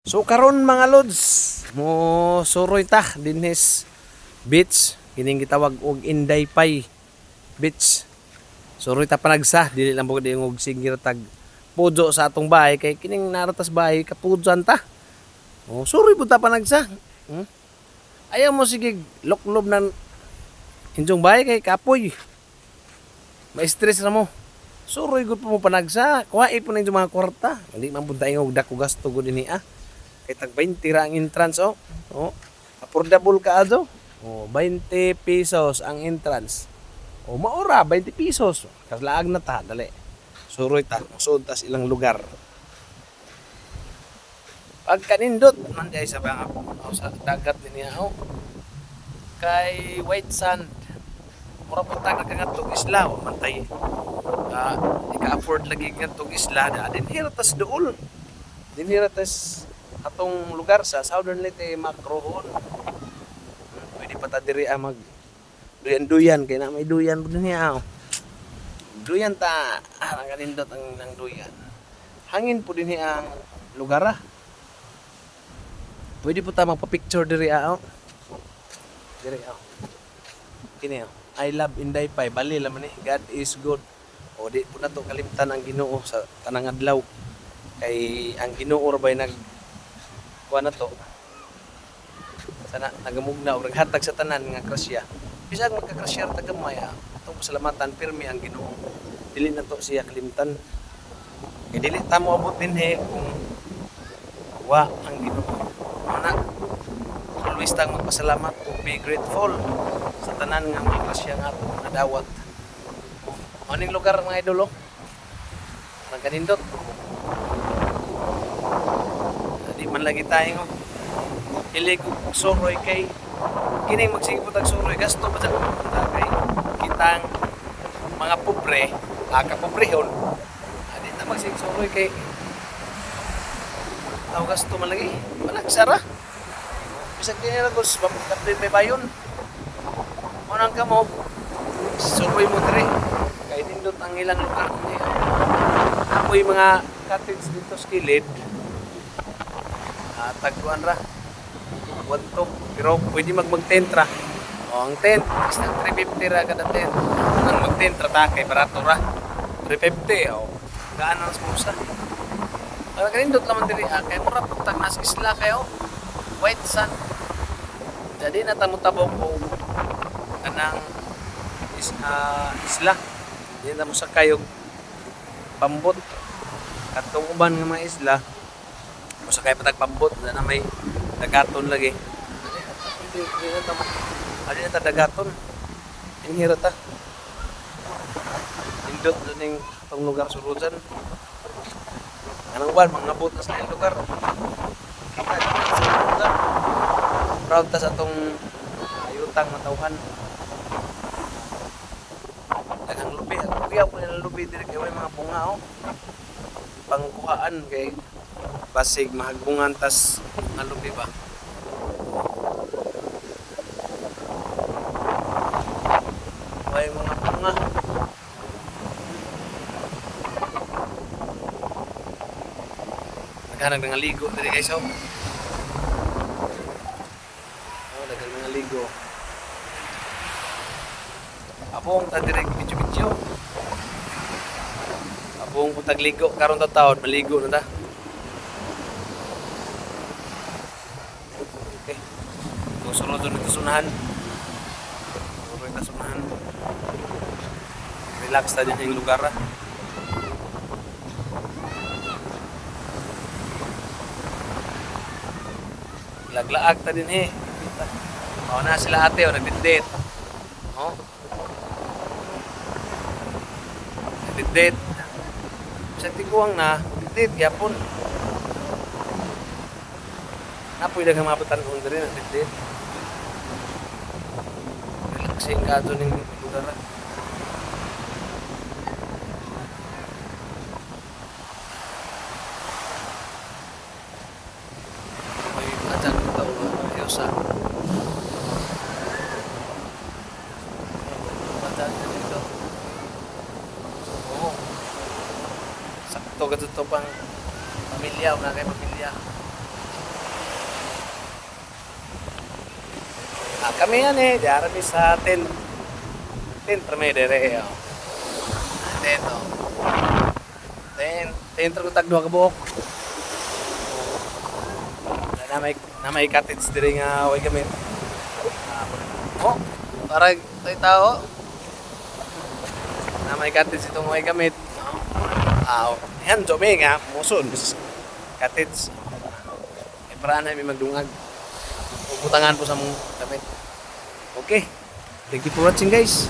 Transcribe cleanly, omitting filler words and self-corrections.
So karon mga lods, mo suroy ta dinhes beach, kining gitawag og Indaypay Beach. Suroy ta panagsa, dili lang bugod og singir tag pujo sa atong bahay kay kining naratas bahay kapudyan ta. Oh, suroy pud ta panagsa. Hmm? Ayaw mo sige loklob ng inyong bahay kay kapoy. Ma-stress ra mo. Suroy gud pa mo panagsa, kuhain po na yung mga kwarta. Hindi man punta og dako gasto gud dinhi ah. Kay tag 20 ra ang entrance oh. Oh. Affordable ka ajo. Oh, 20 pesos ang entrance. O maura 20 pesos. Kaslaag na ta dali. Suroy ta, musud ta sa ilang lugar. Pag kanindot man di sa bang ako sa dagat din niya oh. Kay white sand. Mura po ta kagatong isla o mantay. Ika-afford lagi ngadtong isla da din hiratas duol. Din hiratas atong lugar sa Southern Leyte Macroon. Pwede pa ta diri mag duyan-duyan kay na may duyan pud niya. Duyan ta ang kanindot ang nang duyan. Hangin pud dinhi ang lugar ah. Pwede po ta magpa-picture diri ah. Diri ah. Kini ah. I love Indaypay, bali laman ni God is good. O di po na to kalimtan ang Ginoo sa tanang adlaw. Kay ang Ginoo ra bay nag kuha na to. Sana nagamugna o naghatag sa tanan nga grasya. Bisag magka-grasya ta gamay ha. Atong pasalamatan pirmi ang Ginoo. Dili na to siya kalimtan. Kay dili ta mo abot dinhi kung wa ang Ginoo. Ana always tang magpasalamat o be grateful sa tanan nga mga grasya nga atong nadawat. Maning lugar mga idol oh. Nang kanindot. Di man lagi tayo oh. Ilig suroy kay kining magsige tag suroy gasto pa sa kay kitang mga pobre kapobrehon adi ta magsige suroy kay aw gasto man lagi panagsara bisag dinhi ra gos kapit may bayon mo nang kamo suroy mo dire kay nindot ang ilang lugar ako'y mga cottage dito sa kilid tagkuan ra to pero pwede mag-tent ra o ang tent isang 350 ra kada tent ang mag-tent ra ta kay barato ra 350 o gaan ang smusa ang kanindot naman diri kay mura putang nas isla kayo white sand jadi natamutabok ko kanang isla di na mo sa kayo pambot katong uban nga mga isla o sa kay patag pambot na may dagaton lagi. Adi na ta dagaton. Inhira ta. Indot ning tong lugar surujan. Anong ban mangabot na sa lugar. Proud ta sa tong ayutang matawhan. Daghang lubi, kuya po nila lubi diri kay way mga bunga oh. Pangkuhaan kay basig mahagbungan tas nga lubi ba. Way mga bunga. Naghanag ng ligo diri guys oh. Oh, daghang mga ligo. Abong ta diri video-video. Abong putag ligo karon ta taon maligo na ta. Sunod dito sunahan. Sunod dito sunahan. Relax ta din yung lugar. Laglaag ta din eh. O na sila ate o nagbindit. Oh. Nagbindit. Sa tiguang na, nagbindit yapon. Napoy daghang mabutan kung diri nagbindit. Relaxing ka doon yung lugar. May atang tao Yosa. Atang dito. Oo. Sakto ka dito pang pamilya, una kay pamilya. Kami yan eh, diara mi sa 10. 10 perme dere. Dito. 10. 10 tra ko tagduha ka buok. Na may cottage diri nga way gamit. Oh, para tay tao. Na may cottage itong way gamit. Yan, Jome nga, muson. Cottage. Para na may magdungag. Puputangan po sa mong damit. Okay. Thank you for watching guys.